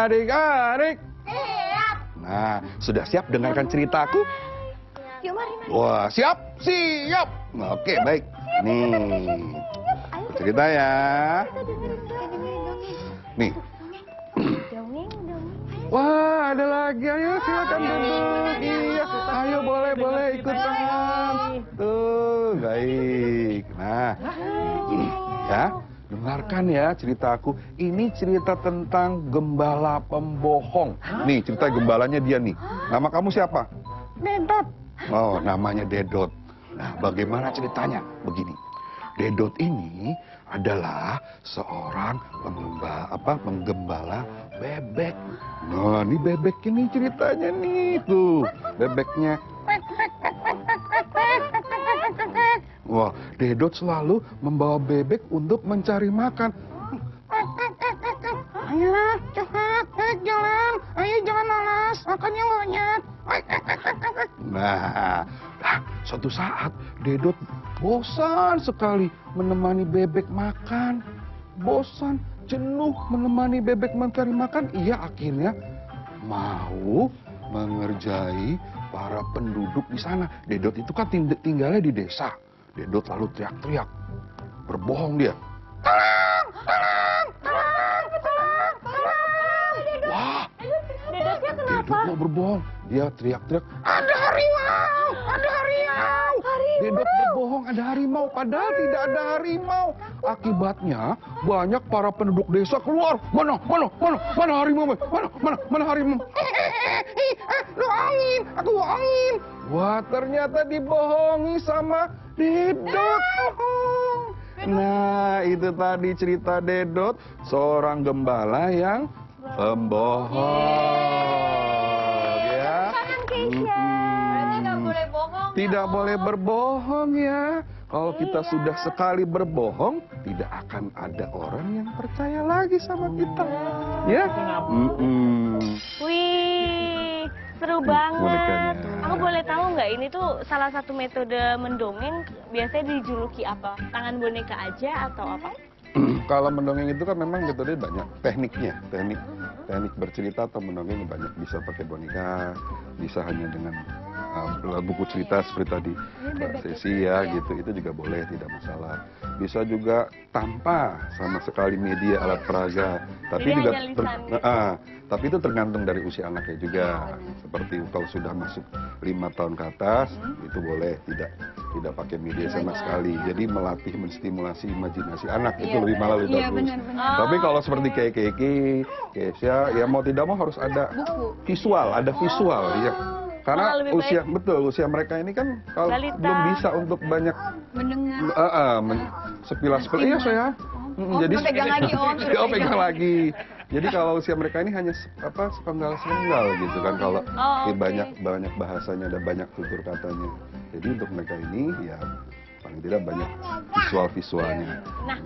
Adik-adik. Siap. Nah, sudah siap dengarkan ceritaku? Yuk mari. Wah, siap? Siap. Oke, baik. Nih, cerita ya. Nih. Dongeng. Wah, ada lagi. Ayo silakan duduk. Iya, ayo boleh ikutan. Tuh, baik. Nah, ini ya, dengarkan ya ceritaku. Ini cerita tentang gembala pembohong. Nih, cerita gembalanya dia nih. Nama kamu siapa? Dedot. Oh, namanya Dedot. Nah, bagaimana ceritanya? Begini. Dedot ini adalah seorang penggembala bebek. Nah, ini bebek ini ceritanya nih tuh. Bebeknya. Wah, Dedot selalu membawa bebek untuk mencari makan. Ayolah, cepat, jalan. Ayo jangan malas, makannya banyak. Nah, suatu saat Dedot bosan sekali menemani bebek makan. Bosan, jenuh menemani bebek mencari makan. Ia akhirnya mau mengerjai para penduduk di sana. Dedot itu kan tinggalnya di desa. Dedot lalu teriak-teriak. Berbohong dia. Wah, Dedot mau berbohong. Dia teriak-teriak, ada harimau, ada harimau. Dedot berbohong, ada harimau, padahal tidak ada harimau. Akibatnya banyak para penduduk desa keluar. Mana harimau? Mana harimau? Lu bohongin, aku bohongin. Wah, ternyata dibohongi sama Dedot. Nah, itu tadi cerita Dedot, seorang gembala yang pembohong, ya. Tidak boleh bohong. Tidak boleh berbohong ya. Kalau kita sudah sekali berbohong, tidak akan ada orang yang percaya lagi sama kita, ya. Wih, seru banget. Bonekanya. Aku boleh tahu nggak ini tuh salah satu metode mendongeng biasanya dijuluki apa? Tangan boneka aja atau apa? Kalau mendongeng itu kan memang metode banyak tekniknya, teknik bercerita atau mendongeng banyak, bisa pakai boneka, bisa hanya dengan buku cerita seperti tadi sesi ya gitu, itu juga boleh, tidak masalah. Bisa juga tanpa sama sekali media alat peraga, tapi jadi juga hanya lisan gitu. tapi itu tergantung dari usia anaknya juga. Seperti kalau sudah masuk 5 tahun ke atas, itu boleh tidak pakai media sama sekali. Jadi melatih, menstimulasi imajinasi anak, itu lebih malah lebih bagus. Tapi kalau seperti kayak Kesia, ya mau tidak mau harus ada visual, ya. Karena usia mereka ini kan kalau belum bisa untuk banyak mendengar, sepilas. Iya saya. Jadi pegang lagi pegang lagi. Jadi kalau usia mereka ini hanya sepenggal gitu kan, kalau banyak bahasanya dan banyak tutur katanya. Jadi untuk mereka ini ya paling tidak banyak visualnya. Nah,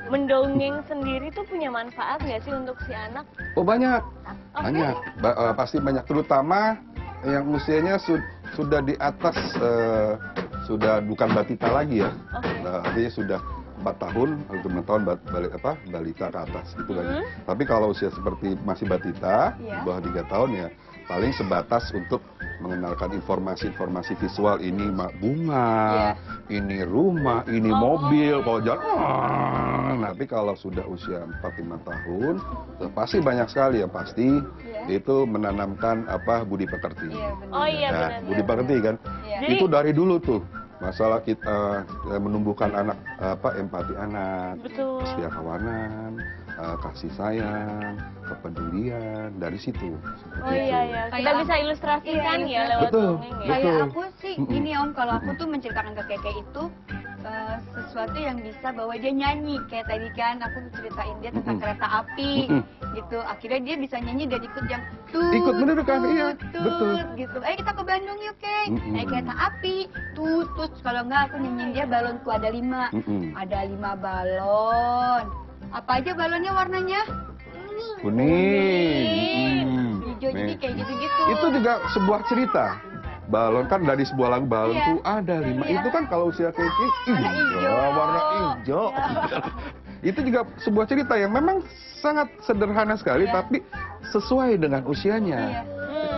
mendongeng sendiri tuh punya manfaat nggak sih untuk si anak? Oh banyak. Pasti banyak, terutama yang usianya sudah di atas, sudah bukan batita lagi ya. Artinya sudah 4 tahun atau 5 tahun balita ke atas gitu kan. Tapi kalau usia seperti masih batita, di bawah 3 tahun ya paling sebatas untuk mengenalkan informasi visual, ini bunga, ini rumah, ini mobil, kalau jalan. Tapi kalau sudah usia 4-5 tahun, pasti banyak sekali yang pasti itu menanamkan budi pekerti. Benar. Budi pekerti kan. Itu dari dulu tuh. Masalah kita menumbuhkan anak, empati anak, setia kawanan, kasih sayang, kepedulian, dari situ. Iya. Kita bisa ilustrasikan lewat dongeng ya. Kayak aku sih, ini Om, kalau aku tuh menceritakan ke Keke itu sesuatu yang bisa bawa dia nyanyi. Kayak tadi kan aku ceritain dia tentang kereta api gitu. Akhirnya dia bisa nyanyi dan ikut yang ikut bener kan, iya, betul. Gitu. Ayo kita ke Bandung yuk, Kek. Naik kereta api, tut. Kalau enggak aku nyanyiin dia balonku ada 5. Ada 5 balon. Apa aja balonnya warnanya? Kuning. Hijau, jadi kayak gitu-gitu. Itu juga sebuah cerita. Balon kan dari sebuah lagu, balonku ada 5. Itu kan kalau usia kayak warna hijau. Itu juga sebuah cerita yang memang sangat sederhana sekali, tapi sesuai dengan usianya.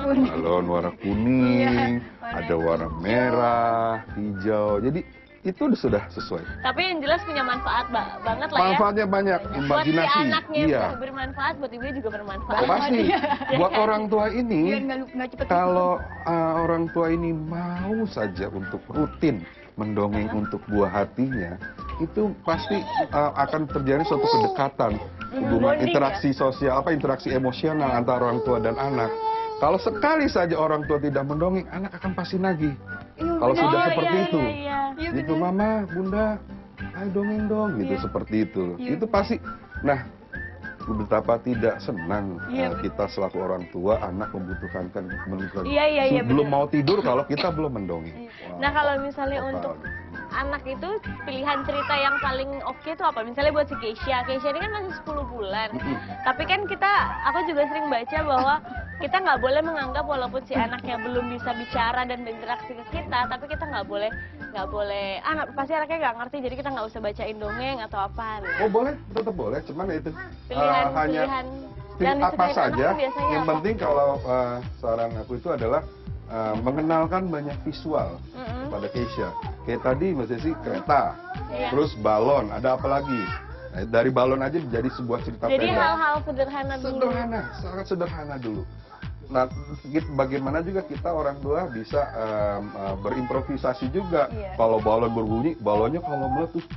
Balon warna kuning, ada warna merah, hijau. Jadi itu sudah sesuai. Tapi yang jelas punya manfaat banget lah ya. Manfaatnya banyak, Buat si imajinasi. anaknya Iya. bermanfaat, buat ibunya juga bermanfaat. Oh, pasti. Buat orang tua ini, Biar nggak cepet kalau orang tua ini mau saja untuk rutin mendongeng untuk buah hatinya, itu pasti akan terjadi suatu kedekatan, hubungan Bonding, interaksi sosial, interaksi emosional antara orang tua dan anak. Kalau sekali saja orang tua tidak mendongeng, anak akan pasti nagih. Kalau sudah seperti itu, gitu mama, bunda, ayo dongeng dong, gitu seperti itu. Itu pasti. Nah, betapa tidak senang kita selaku orang tua, anak membutuhkan Iya, belum mau tidur kalau kita belum mendongeng. Nah, kalau misalnya untuk anak itu pilihan cerita yang paling oke itu apa? Misalnya buat si Keisha ini kan masih 10 bulan. Tapi kan aku juga sering baca bahwa kita nggak boleh menganggap walaupun si anaknya belum bisa bicara dan berinteraksi ke kita, tapi kita nggak boleh pasti anaknya nggak ngerti, jadi kita nggak usah bacain dongeng atau apa. Oh boleh, tetap boleh, cuman ya itu Pilihan yang apa disukain saja. anak biasanya Yang apa? penting kalau saran aku itu adalah mengenalkan banyak visual pada Keisha. Kayak tadi Mas Desi kereta, terus balon, ada apa lagi? Nah, dari balon aja jadi sebuah cerita Jadi pendek. hal-hal sederhana dulu. Sederhana, sangat sederhana dulu. Nah, bagaimana juga kita orang tua bisa berimprovisasi juga. Kalau balon berbunyi, balonnya kalau meletus,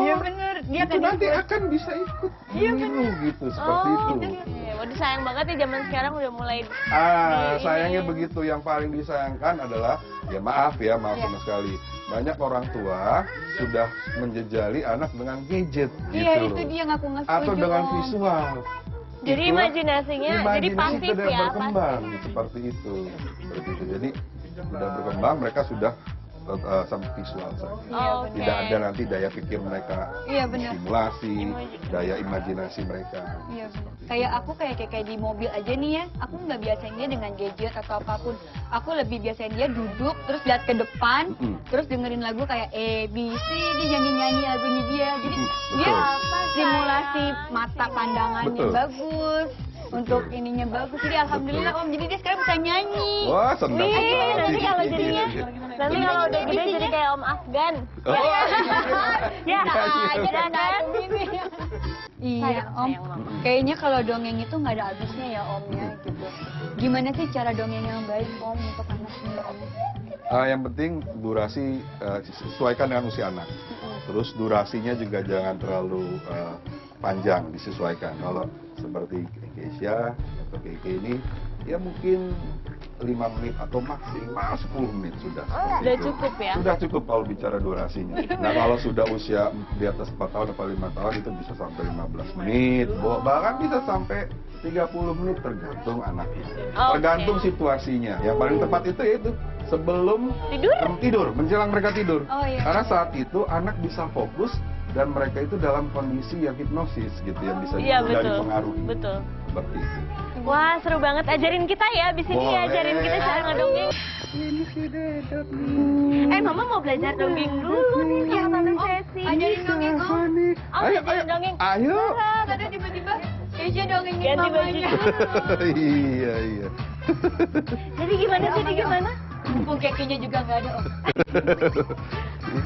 Iya bener, dia itu nanti akan bisa ikut meniru gitu, seperti itu. Waduh, sayang banget ya zaman sekarang udah mulai. Sayangnya begitu. Yang paling disayangkan adalah, ya maaf sama sekali. Banyak orang tua sudah menjejali anak dengan gadget Iya, gitu. itu dia yang aku nggak setuju. Atau dengan visual. Jadi imajinasinya jadi pasif sudah ya, berkembang seperti itu. Jadi sudah berkembang, mereka sudah sama visual saja. Oke. Tidak ada nanti daya pikir mereka, Iya, benar. stimulasi, daya imajinasi mereka. Iya, kayak aku kayak di mobil aja nih ya, aku nggak biasain dia dengan gadget atau apapun. Aku lebih biasain dia duduk, terus lihat ke depan, terus dengerin lagu kayak ABC, dia nyanyi lagunya dia. Jadi dia stimulasi mata pandangannya bagus, untuk ininya bagus. Jadi alhamdulillah Om, jadi dia sekarang bisa nyanyi. Wah, senang sekali. Nanti kalau jadinya, nanti kalau udah gede jadi kayak Om Afgan. Ya, Aja dan Iya Om, kayaknya kalau dongeng itu nggak ada habisnya ya Om ya gitu. Gimana sih cara dongeng yang baik Om untuk anak-anak Om? Yang penting durasi sesuaikan dengan usia anak. Terus durasinya juga jangan terlalu panjang, disesuaikan. Kalau seperti Keisha atau Keke ini, ya mungkin 5 menit atau maksimal 10 menit sudah. Sudah cukup ya? Sudah cukup kalau bicara durasinya. Nah kalau sudah usia di atas 4 tahun atau 5 tahun itu bisa sampai 15 menit, bahkan bisa sampai 30 menit tergantung anaknya. Tergantung situasinya. Yang paling tepat itu yaitu sebelum tidur, menjelang mereka tidur. Karena saat itu anak bisa fokus dan mereka itu dalam kondisi yang hipnosis gitu, yang bisa mudah dipengaruhi. Betul. Seperti itu. Wah, seru banget. Ajarin kita ya, abis ini ya, ajarin kita cara ngedongeng. Ini si Dedot. Mama mau belajar dongeng dulu nih sama Tante Sesi. Ajarin dongeng Om. Ayo, dongeng. Ayo. Tadi tiba-tiba Keisha dongengin Ganti baju mamanya. Iya. Jadi gimana? Mumpung Kekenya juga nggak ada Om.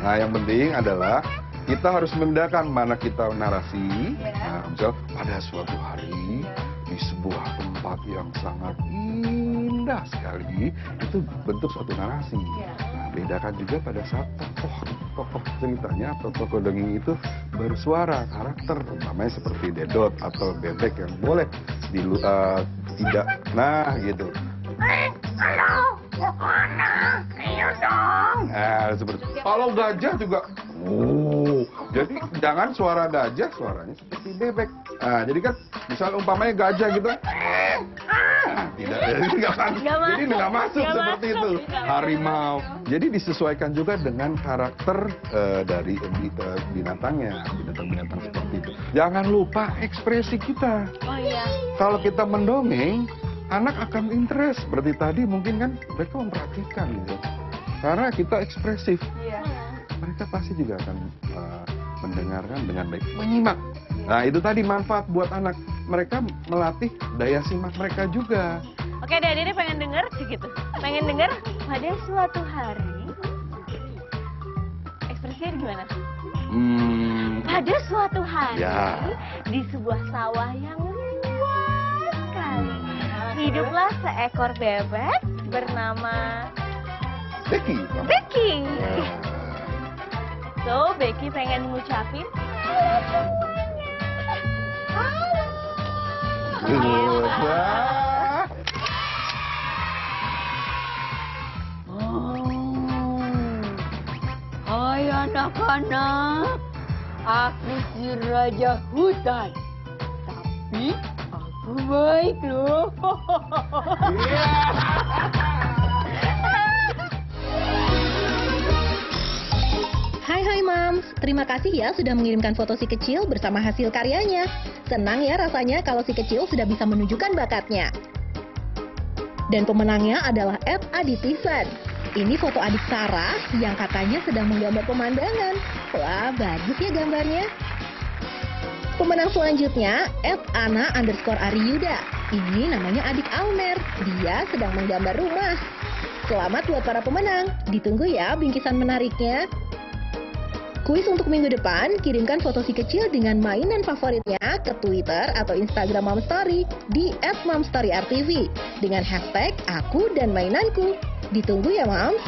Nah, yang penting adalah kita harus membedakan mana kita narasi. Nah, misal pada suatu hari di sebuah tempat yang sangat indah sekali, itu bentuk suatu narasi. Nah, bedakan juga pada saat tokoh ceritanya atau tokoh dongeng itu bersuara karakter, umpamanya seperti Dedot atau Bebek yang boleh tidak, nah gitu. Halo, mau kemana? Ayo dong. Nah, seperti kalau gajah juga. Jadi jangan suara gajah, suaranya seperti bebek. Nah, jadi kan misalnya umpamanya gajah gitu. Tidak, jadi nggak masuk seperti itu. Harimau. Jadi disesuaikan juga dengan karakter dari binatangnya, binatang-binatang seperti itu. Jangan lupa ekspresi kita. Oh iya. Kalau kita mendongeng, anak akan interest. Seperti tadi mungkin kan mereka memperhatikan gitu. Karena kita ekspresif. Mereka pasti juga akan mendengarkan dengan baik, menyimak. Nah, itu tadi manfaat buat anak. mereka melatih daya simak mereka juga. Oke, Adik-adik pengen denger gitu. Pengen denger pada suatu hari. Ekspresinya gimana? Pada suatu hari Ya. di sebuah sawah yang luas sekali hiduplah seekor bebek bernama Becky. Becky. Ya. So, Becky pengen ngucapin Udah. Hai anak-anak, aku si Raja Hutan. Tapi aku baik loh. Hai Mams, terima kasih ya sudah mengirimkan foto si kecil bersama hasil karyanya. Senang ya rasanya kalau si kecil sudah bisa menunjukkan bakatnya. Dan pemenangnya adalah @aditisan. Ini foto adik Sarah yang katanya sedang menggambar pemandangan. Wah, bagus ya gambarnya. Pemenang selanjutnya @ana_ariyuda. Ini namanya adik Almer. Dia sedang menggambar rumah. Selamat buat para pemenang. Ditunggu ya bingkisan menariknya. Kuis untuk minggu depan, kirimkan foto si kecil dengan mainan favoritnya ke Twitter atau Instagram Mom Story di @momstoryrtv dengan hashtag aku dan mainanku. Ditunggu ya, Mams.